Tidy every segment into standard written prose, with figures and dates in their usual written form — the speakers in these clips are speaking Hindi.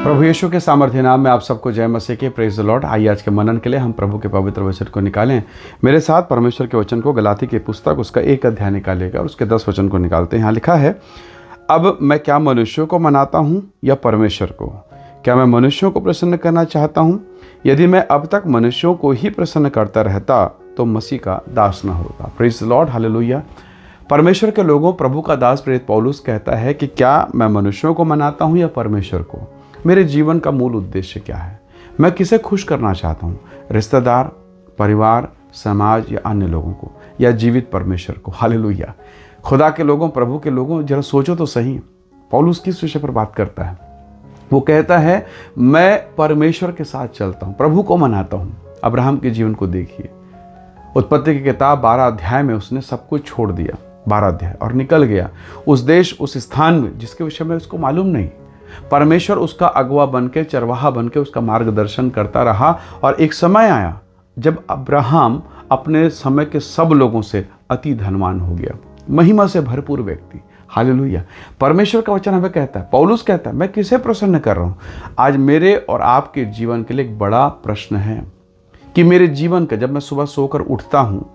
प्रभु यीशु के सामर्थ्य नाम में आप सबको जय मसीह के प्रेज द लॉर्ड। आइए आज के मनन के लिए हम प्रभु के पवित्र वचन को निकालें। मेरे साथ परमेश्वर के वचन को गलाती की पुस्तक उसका 1 अध्याय निकालेगा और उसके 10 वचन को निकालते हैं। यहाँ लिखा है, अब मैं क्या मनुष्यों को मनाता हूँ या परमेश्वर को? क्या मैं मनुष्यों को प्रसन्न करना चाहता हूँ? यदि मैं अब तक मनुष्यों को ही प्रसन्न करता रहता तो मसीह का दास न होता। Praise the Lord, hallelujah. परमेश्वर के लोगों, प्रभु का दास प्रेरित पौलुस कहता है कि क्या मैं मनुष्यों को मनाता हूँ या परमेश्वर को? मेरे जीवन का मूल उद्देश्य क्या है? मैं किसे खुश करना चाहता हूँ? रिश्तेदार, परिवार, समाज या अन्य लोगों को, या जीवित परमेश्वर को? हालेलुया। खुदा के लोगों, प्रभु के लोगों, जरा सोचो तो सही, पौलुस किस विषय पर बात करता है? वो कहता है, मैं परमेश्वर के साथ चलता हूँ, प्रभु को मनाता हूँ। अब्राहम के जीवन को देखिए। उत्पत्ति की किताब 12 अध्याय में उसने सब कुछ छोड़ दिया, 12 अध्याय, और निकल गया उस देश, उस स्थान में जिसके विषय में उसको मालूम नहीं। परमेश्वर उसका अगुआ बनके, चरवाहा बनके उसका मार्गदर्शन करता रहा। और एक समय आया जब अब्राहम अपने समय के सब लोगों से अति धनवान हो गया, महिमा से भरपूर व्यक्ति। हालेलुया। परमेश्वर का वचन हमें कहता है, पौलुस कहता है, मैं किसे प्रसन्न कर रहा हूँ? आज मेरे और आपके जीवन के लिए एक बड़ा प्रश्न है कि मेरे जीवन का, जब मैं सुबह सोकर उठता हूँ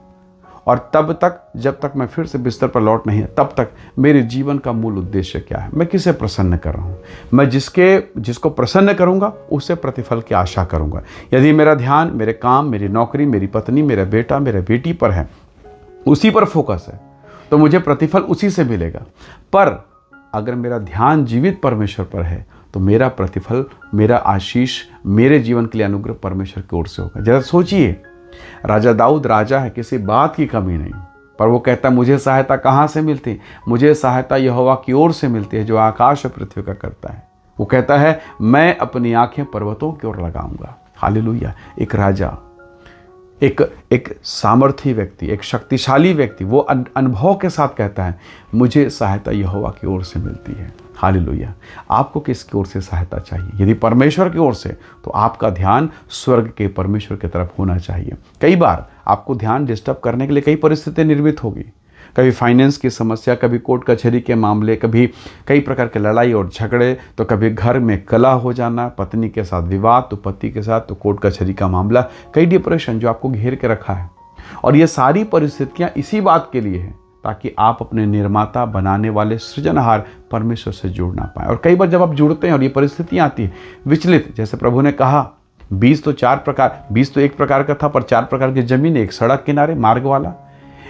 और तब तक, जब तक मैं फिर से बिस्तर पर लौट नहीं, तब तक मेरे जीवन का मूल उद्देश्य क्या है? मैं किसे प्रसन्न कर रहा हूँ? मैं जिसको प्रसन्न करूँगा उससे प्रतिफल की आशा करूँगा। यदि मेरा ध्यान मेरे काम, मेरी नौकरी, मेरी पत्नी, मेरा बेटा, मेरे बेटी पर है, उसी पर फोकस है, तो मुझे प्रतिफल उसी से मिलेगा। पर अगर मेरा ध्यान जीवित परमेश्वर पर है तो मेरा प्रतिफल, मेरा आशीष, मेरे जीवन के लिए अनुग्रह परमेश्वर की ओर से होगा। जरा सोचिए, राजा दाऊद राजा है, किसी बात की कमी नहीं, पर वो कहता, मुझे सहायता कहाँ से मिलती? मुझे सहायता यहोवा की ओर से मिलती है, जो आकाश और पृथ्वी का करता है। वो कहता है, मैं अपनी आंखें पर्वतों की ओर लगाऊंगा। हालेलुया। एक राजा, एक सामर्थी व्यक्ति, एक शक्तिशाली व्यक्ति, वो अनुभव के साथ कहता है, मुझे सहायता यहोवा की ओर से मिलती है। हालेलुया। आपको किसकी ओर से सहायता चाहिए? यदि परमेश्वर की ओर से, तो आपका ध्यान स्वर्ग के परमेश्वर की तरफ होना चाहिए। कई बार आपको ध्यान डिस्टर्ब करने के लिए कई परिस्थितियां निर्मित होगी। कभी फाइनेंस की समस्या, कभी कोर्ट कचहरी के मामले, कभी कई प्रकार के लड़ाई और झगड़े, तो कभी घर में कलह हो जाना, पत्नी के साथ विवाद, तो पति के साथ तो कोर्ट कचहरी का मामला, कई डिप्रेशन जो आपको घेर के रखा है। और ये सारी परिस्थितियां इसी बात के लिए हैं ताकि आप अपने निर्माता, बनाने वाले, सृजनहार परमेश्वर से जुड़ ना पाए। और कई बार जब आप जुड़ते हैं और ये परिस्थितियां आती हैं विचलित, जैसे प्रभु ने कहा, बीज तो एक प्रकार का था, पर 4 प्रकार की जमीन, एक सड़क किनारे मार्ग वाला,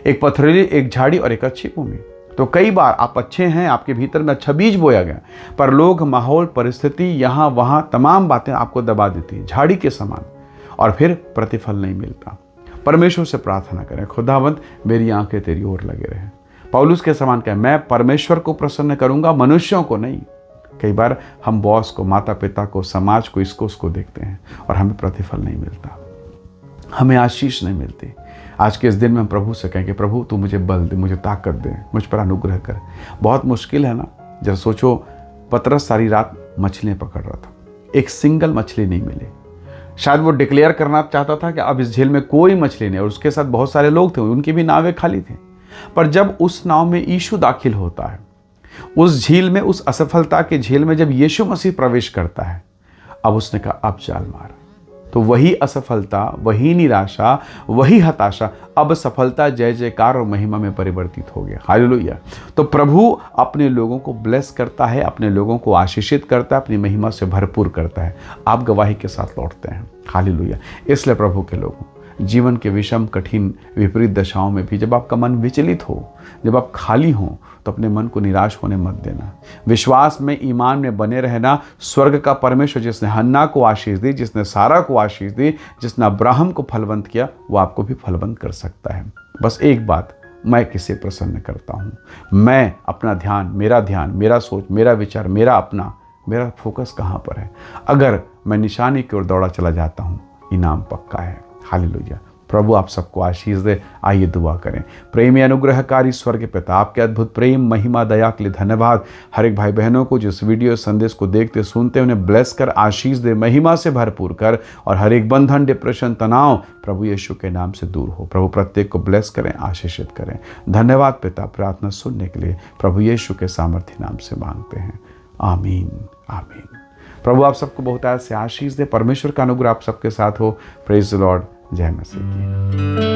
एक पथरीली, एक झाड़ी और एक अच्छी भूमि। तो कई बार आप अच्छे हैं, आपके भीतर में अच्छा बीज बोया गया, पर लोग, माहौल, परिस्थिति, यहाँ वहाँ तमाम बातें आपको दबा देती हैं, झाड़ी के समान, और फिर प्रतिफल नहीं मिलता। परमेश्वर से प्रार्थना करें, खुदावंद मेरी आंखें तेरी ओर लगे रहे। पौलुस के समान कहें, मैं परमेश्वर को प्रसन्न करूंगा, मनुष्यों को नहीं। कई बार हम बॉस को, माता पिता को, समाज को, इसको उसको देखते हैं और हमें प्रतिफल नहीं मिलता, हमें आशीष नहीं मिलती। आज के इस दिन में हम प्रभु से कहें कि प्रभु तू मुझे बल दे, मुझे ताकत दे, मुझ पर अनुग्रह कर। बहुत मुश्किल है ना? जब सोचो, पतरस सारी रात मछलियाँ पकड़ रहा था, एक सिंगल मछली नहीं मिली। शायद वो डिक्लेयर करना चाहता था कि अब इस झील में कोई मछली नहीं, और उसके साथ बहुत सारे लोग थे, उनकी भी नावें खाली थी। पर जब उस नाव में यीशु दाखिल होता है, उस झील में, उस असफलता के झील में जब यीशु मसीह प्रवेश करता है, अब उसने कहा, अब चाल मार। तो वही असफलता, वही निराशा, वही हताशा, अब सफलता, जय जयकार और महिमा में परिवर्तित हो गया। हालेलुया। तो प्रभु अपने लोगों को ब्लेस करता है, अपने लोगों को आशीषित करता है, अपनी महिमा से भरपूर करता है। आप गवाही के साथ लौटते हैं। हालेलुया। इसलिए प्रभु के लोगों, जीवन के विषम, कठिन, विपरीत दशाओं में भी जब आपका मन विचलित हो, जब आप खाली हों, तो अपने मन को निराश होने मत देना। विश्वास में, ईमान में बने रहना। स्वर्ग का परमेश्वर जिसने हन्ना को आशीष दी, जिसने सारा को आशीष दी, जिसने अब्राहम को फलवंत किया, वो आपको भी फलवंत कर सकता है। बस एक बात, मैं किसे प्रसन्न करता हूँ? मैं अपना ध्यान, मेरा सोच, मेरा विचार, मेरा फोकस कहाँ पर है? अगर मैं निशानी की ओर दौड़ा चला जाता हूँ, इनाम पक्का है। हालेलुया। प्रभु आप सबको आशीष दे। आइए दुआ करें। प्रेमी अनुग्रहकारी स्वर्ग पिता, आपके अद्भुत प्रेम, महिमा, दया के लिए धन्यवाद। हर एक भाई बहनों को जिस वीडियो संदेश को देखते सुनते उन्हें ब्लेस कर, आशीष दे, महिमा से भरपूर कर, और हर एक बंधन, डिप्रेशन, तनाव प्रभु यीशु के नाम से दूर हो। प्रभु प्रत्येक को ब्लेस करें, आशीषित करें। धन्यवाद पिता, प्रार्थना सुनने के लिए प्रभु यीशु के सामर्थ्य नाम से मांगते हैं। आमीन, आमीन। प्रभु आप सबको बहुत से आशीष दे। परमेश्वर का अनुग्रह आप सबके साथ हो। Praise the Lord. जय मसीह की।